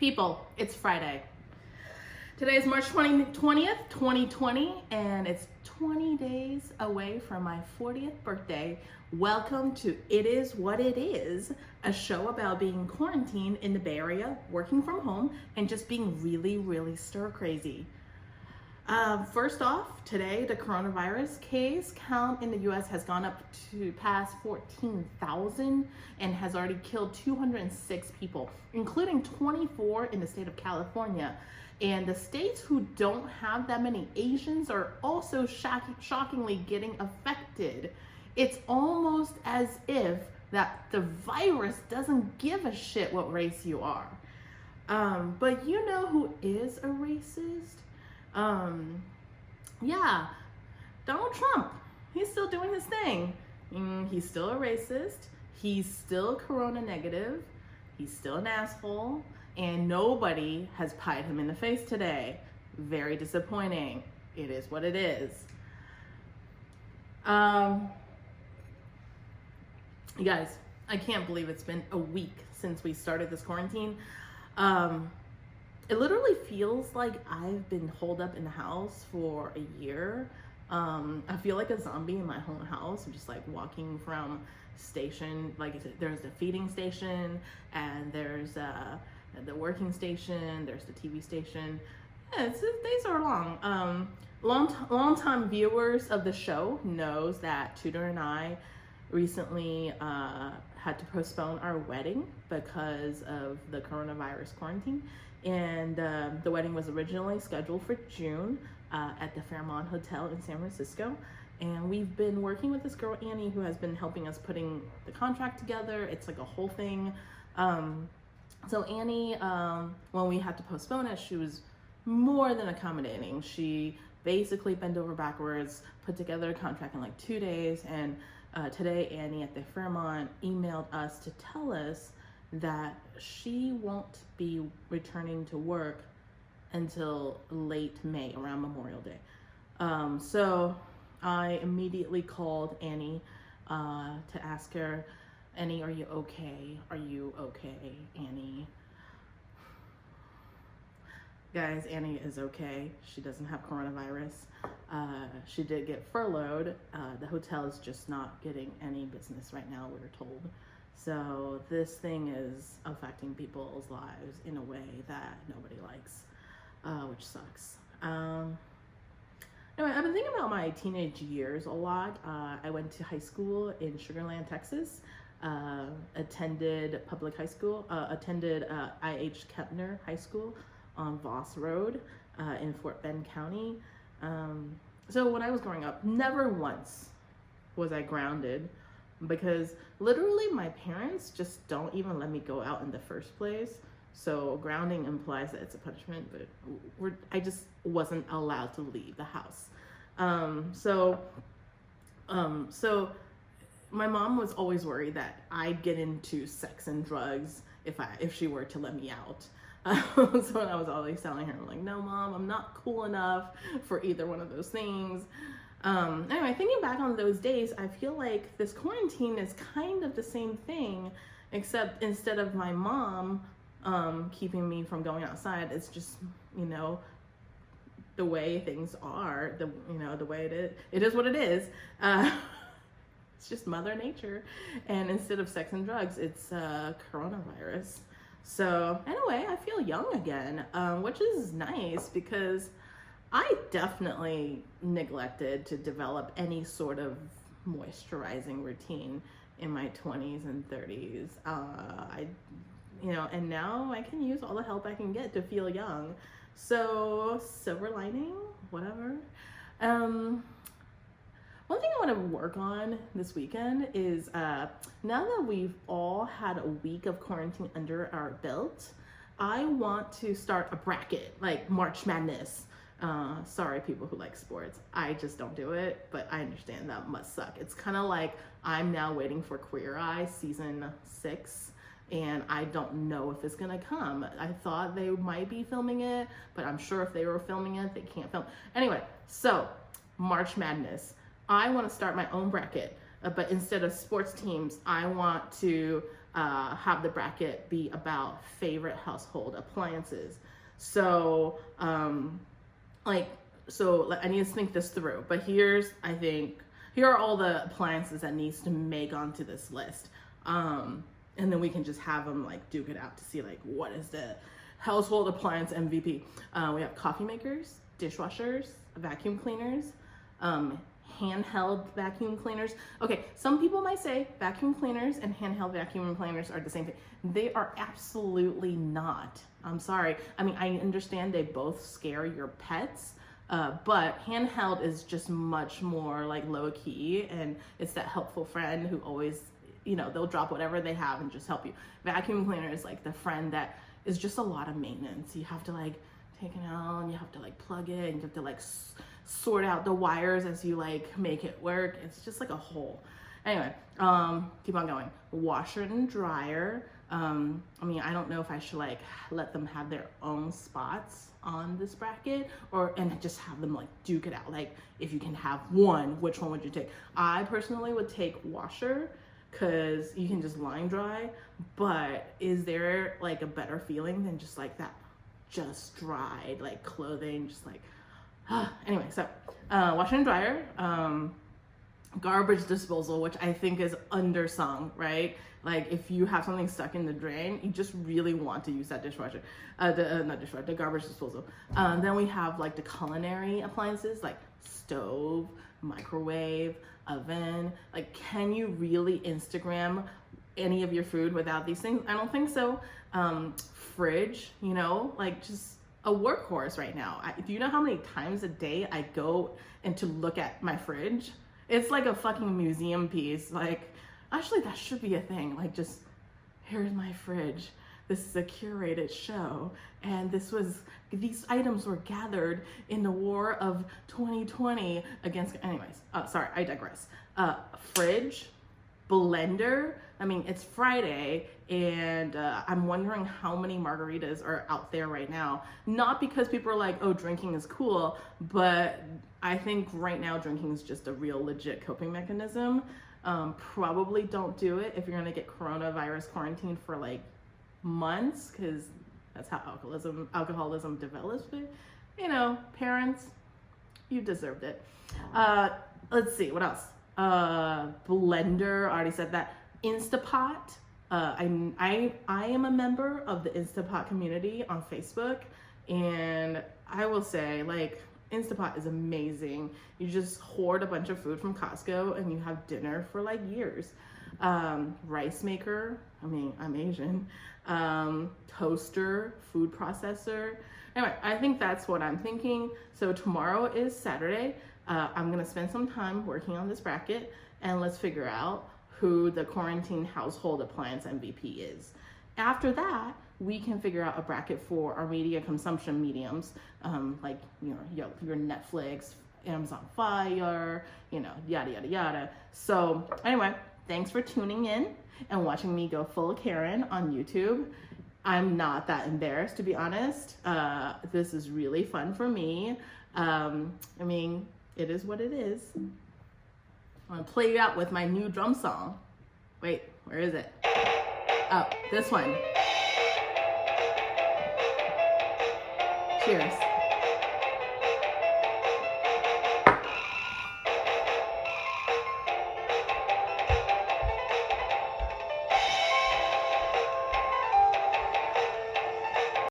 People, it's Friday. Today is March 20th, 2020, and it's 20 days away from my 40th birthday. Welcome to It Is What It Is, a show about being quarantined in the Bay Area, working from home, and just being really stir crazy. First off, today the coronavirus case count in the US has gone up to past 14,000 and has already killed 206 people, including 24 in the state of California. And the states who don't have that many Asians are also shockingly getting affected. It's almost as if that the virus doesn't give a shit what race you are. But you know who is a racist? Yeah, Donald Trump. He's still doing his thing. He's still a racist. He's still corona negative. He's still an asshole. And nobody has pied him in the face today. Very disappointing. It is what it is. You guys, I can't believe it's been a week since we started this quarantine. It literally feels like I've been holed up in the house for a year. I feel like a zombie in my own house. I'm just like walking from station, like there's the feeding station and there's the working station, there's the TV station. Yeah, days are long. Long time viewers of the show knows that Tudor and I recently had to postpone our wedding because of the coronavirus quarantine. And the wedding was originally scheduled for June at the Fairmont Hotel in San Francisco. And we've been working with this girl, Annie, who has been helping us putting the contract together. It's like a whole thing. So Annie, when we had to postpone it, she was more than accommodating. She basically bent over backwards, put together a contract in like 2 days. And today, Annie at the Fairmont emailed us to tell us that she won't be returning to work until late May, around Memorial Day. So I immediately called Annie to ask her, Annie, are you okay? Are you okay, Annie? Guys, Annie is okay. She doesn't have coronavirus. She did get furloughed. The hotel is just not getting any business right now, we're told. So this thing is affecting people's lives in a way that nobody likes, which sucks. Anyway, I've been thinking about my teenage years a lot. I went to high school in Sugar Land, Texas. Attended public high school, attended I.H. Kepner High School on Voss Road in Fort Bend County. So when I was growing up, never once was I grounded, because literally my parents just don't even let me go out in the first place. So grounding implies that it's a punishment, but I just wasn't allowed to leave the house. So my mom was always worried that I'd get into sex and drugs if she were to let me out. So I was always telling her, like, no, Mom, I'm not cool enough for either one of those things. Anyway, thinking back on those days, I feel like this quarantine is kind of the same thing, except instead of my mom keeping me from going outside, it's just, the way things are, the way it is what it is. It's just Mother Nature. And instead of sex and drugs, it's coronavirus. So anyway, I feel young again, which is nice because I definitely neglected to develop any sort of moisturizing routine in my 20s and 30s. And now I can use all the help I can get to feel young. So silver lining, whatever. One thing I want to work on this weekend is now that we've all had a week of quarantine under our belt, I want to start a bracket, like March Madness. Sorry, people who like sports. I just don't do it, but I understand that must suck. It's kind of like I'm now waiting for Queer Eye season 6, and I don't know if it's gonna come. I thought they might be filming it, but I'm sure if they were filming it, they can't film. Anyway, so March Madness. I want to start my own bracket. but instead of sports teams, I want to have the bracket be about favorite household appliances. So, so I need to think this through. But here are all the appliances that needs to make onto this list. And then we can just have them like duke it out to see like what is the household appliance MVP. We have coffee makers, dishwashers, vacuum cleaners, handheld vacuum cleaners. Okay, some people might say vacuum cleaners and handheld vacuum cleaners are the same thing. They are absolutely not. I'm sorry. I mean, I understand they both scare your pets, but handheld is just much more like low key, and it's that helpful friend who always, you know, they'll drop whatever they have and just help you. Vacuum cleaner is like the friend that is just a lot of maintenance. You have to like take it out and you have to like plug it and you have to like sort out the wires as you like make it work. It's just like a whole. Anyway, keep on going. Washer and dryer. I mean, I don't know if I should like let them have their own spots on this bracket and just have them like duke it out. Like if you can have one, which one would you take? I personally would take washer because you can just line dry, but is there like a better feeling than just like that just dried like clothing, just like anyway, so washer and dryer, garbage disposal, which I think is undersung, right? Like if you have something stuck in the drain, you just really want to use that dishwasher, the garbage disposal. Then we have like the culinary appliances like stove, microwave, oven. Like, can you really Instagram any of your food without these things? I don't think so. Fridge, you know, like just a workhorse right now. Do you know how many times a day I go and to look at my fridge? It's like a fucking museum piece. Like, actually that should be a thing. Like, just here's my fridge. This is a curated show, and these items were gathered in the war of 2020 against, anyways, sorry, I digress. Fridge, blender. I mean, it's Friday, and I'm wondering how many margaritas are out there right now. Not because people are like, oh, drinking is cool, but I think right now drinking is just a real legit coping mechanism. Probably don't do it if you're gonna get coronavirus quarantined for like months, because that's how alcoholism develops. But you know, parents, you deserved it. Let's see, what else? Blender, I already said that. Instapot. I am a member of the Instapot community on Facebook, and I will say, like, Instapot is amazing. You just hoard a bunch of food from Costco and you have dinner for like years. Rice maker, I mean, I'm Asian. Toaster, food processor. Anyway, I think that's what I'm thinking. So tomorrow is Saturday. I'm gonna spend some time working on this bracket, and let's figure out who the quarantine household appliance MVP is. After that, we can figure out a bracket for our media consumption mediums, like your Netflix, Amazon Fire, you know, yada, yada, yada. So anyway, thanks for tuning in and watching me go full Karen on YouTube. I'm not that embarrassed, to be honest. This is really fun for me. I mean, it is what it is. I'm gonna play you out with my new drum song. Wait, where is it? Oh, this one. Cheers.